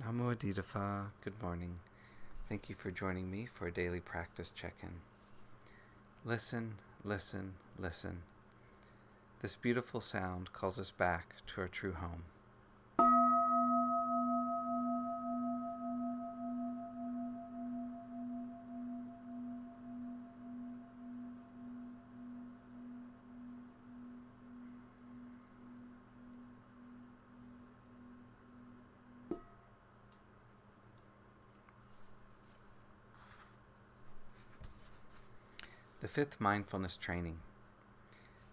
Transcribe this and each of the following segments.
Nammo Phat. Good morning. Thank you for joining me for a daily practice check-in. Listen, listen, listen. This beautiful sound calls us back to our true home. The fifth mindfulness training.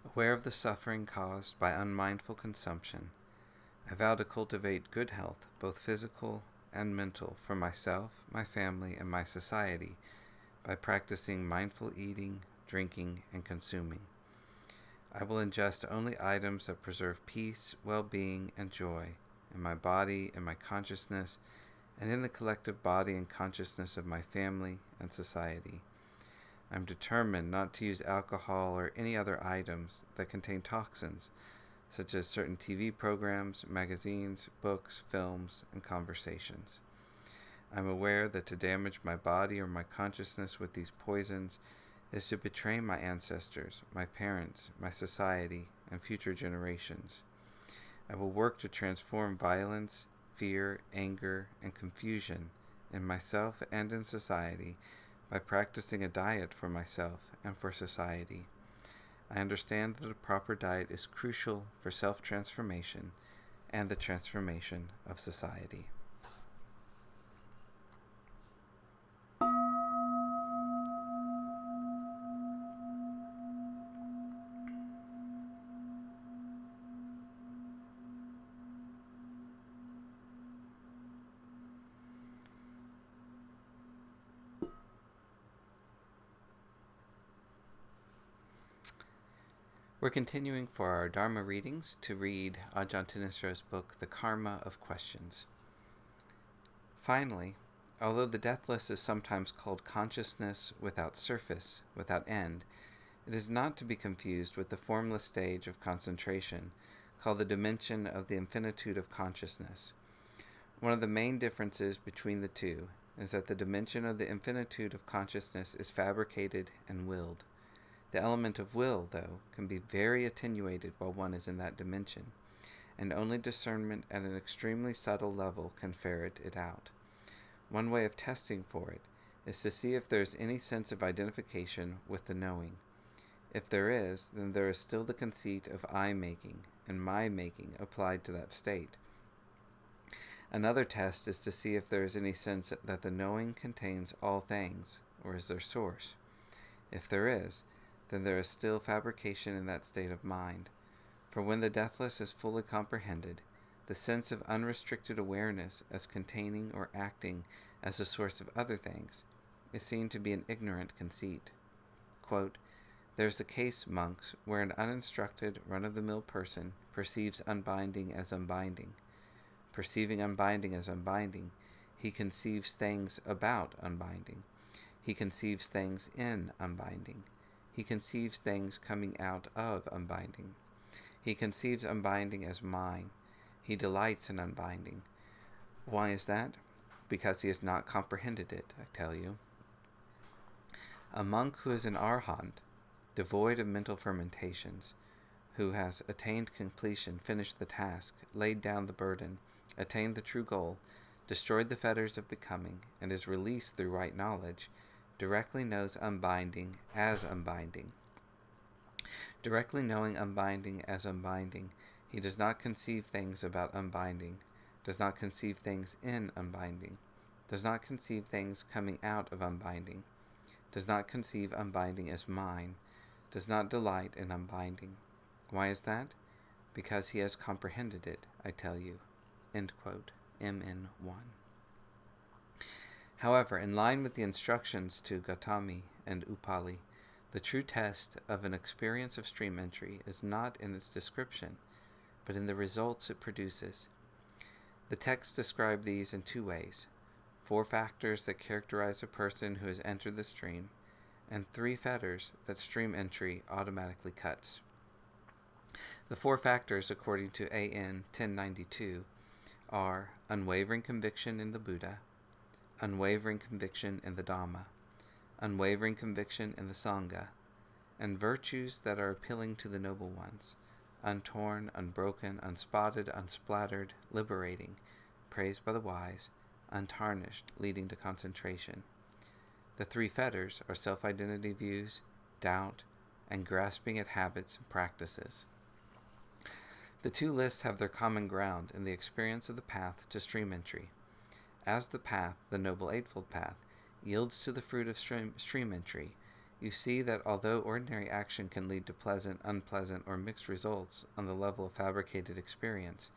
Aware of the suffering caused by unmindful consumption, I vow to cultivate good health, both physical and mental, for myself, my family, and my society by practicing mindful eating, drinking, and consuming. I will ingest only items that preserve peace, well-being, and joy in my body, in my consciousness, and in the collective body and consciousness of my family and society. I'm determined not to use alcohol or any other items that contain toxins, such as certain TV programs, magazines, books, films, and conversations. I'm aware that to damage my body or my consciousness with these poisons is to betray my ancestors, my parents, my society, and future generations. I will work to transform violence, fear, anger, and confusion in myself and in society by practicing a diet for myself and for society. I understand that a proper diet is crucial for self-transformation and the transformation of society. We're continuing for our Dharma readings to read Ajahn Thanissaro's book, The Karma of Questions. Finally, although the deathless is sometimes called consciousness without surface, without end, it is not to be confused with the formless stage of concentration, called the dimension of the infinitude of consciousness. One of the main differences between the two is that the dimension of the infinitude of consciousness is fabricated and willed. The element of will, though, can be very attenuated while one is in that dimension, and only discernment at an extremely subtle level can ferret it out. One way of testing for it is to see if there is any sense of identification with the knowing. If there is, then there is still the conceit of I-making and my-making applied to that state. Another test is to see if there is any sense that the knowing contains all things, or is their source. If there is, then there is still fabrication in that state of mind. For when the deathless is fully comprehended, the sense of unrestricted awareness as containing or acting as the source of other things is seen to be an ignorant conceit. Quote, "There's the case, monks, where an uninstructed, run-of-the-mill person perceives unbinding as unbinding. Perceiving unbinding as unbinding, he conceives things about unbinding. He conceives things in unbinding. He conceives things coming out of unbinding. He conceives unbinding as mine. He delights in unbinding. Why is that? Because he has not comprehended it, I tell you. A monk who is an arhat, devoid of mental fermentations, who has attained completion, finished the task, laid down the burden, attained the true goal, destroyed the fetters of becoming, and is released through right knowledge, directly knows unbinding as unbinding. Directly knowing unbinding as unbinding, he does not conceive things about unbinding, does not conceive things in unbinding, does not conceive things coming out of unbinding, does not conceive unbinding as mine, does not delight in unbinding. Why is that? Because he has comprehended it, I tell you." End quote. MN1. However, in line with the instructions to Gautami and Upali, the true test of an experience of stream entry is not in its description, but in the results it produces. The texts describe these in two ways: 4 factors that characterize a person who has entered the stream, and 3 fetters that stream entry automatically cuts. The 4 factors, according to AN 1092, are unwavering conviction in the Buddha, unwavering conviction in the Dhamma, unwavering conviction in the Sangha, and virtues that are appealing to the noble ones, untorn, unbroken, unspotted, unsplattered, liberating, praised by the wise, untarnished, leading to concentration. The three fetters are self-identity views, doubt, and grasping at habits and practices. The two lists have their common ground in the experience of the path to stream entry. As the path, the Noble Eightfold Path, yields to the fruit of stream entry, you see that although ordinary action can lead to pleasant, unpleasant, or mixed results on the level of fabricated experience,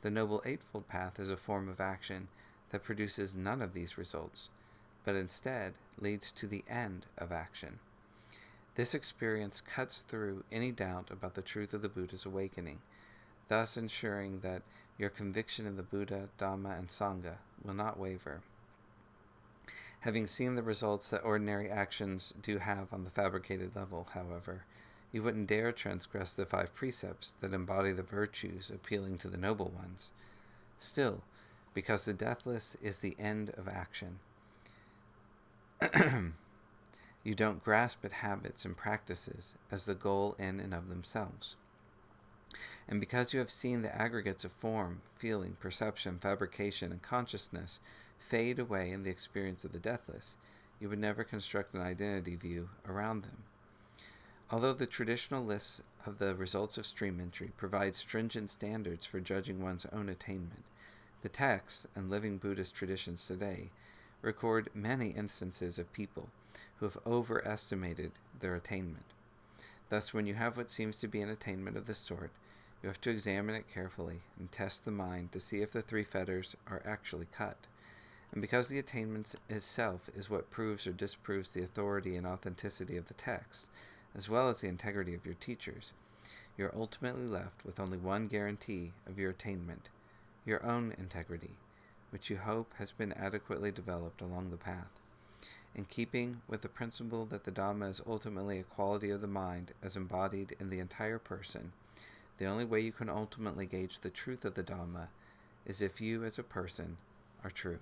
the Noble Eightfold Path is a form of action that produces none of these results, but instead leads to the end of action. This experience cuts through any doubt about the truth of the Buddha's awakening, thus ensuring that your conviction in the Buddha, Dhamma, and Sangha will not waver. Having seen the results that ordinary actions do have on the fabricated level, however, you wouldn't dare transgress the 5 precepts that embody the virtues appealing to the noble ones. Still, because the deathless is the end of action, you don't grasp at habits and practices as the goal in and of themselves. And because you have seen the aggregates of form, feeling, perception, fabrication, and consciousness fade away in the experience of the deathless, you would never construct an identity view around them. Although the traditional lists of the results of stream entry provide stringent standards for judging one's own attainment, the texts and living Buddhist traditions today record many instances of people who have overestimated their attainment. Thus, when you have what seems to be an attainment of this sort, you have to examine it carefully and test the mind to see if the 3 fetters are actually cut. And because the attainment itself is what proves or disproves the authority and authenticity of the text, as well as the integrity of your teachers, you are ultimately left with only one guarantee of your attainment, your own integrity, which you hope has been adequately developed along the path. In keeping with the principle that the Dhamma is ultimately a quality of the mind as embodied in the entire person, the only way you can ultimately gauge the truth of the Dhamma is if you as a person are true.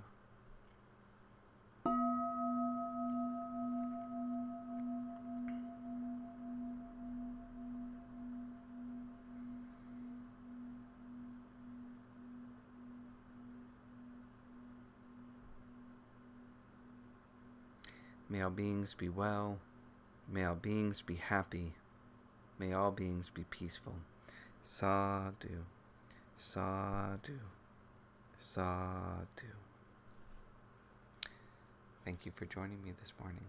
May all beings be well. May all beings be happy. May all beings be peaceful. Sadhu, sadhu, sadhu. Thank you for joining me this morning.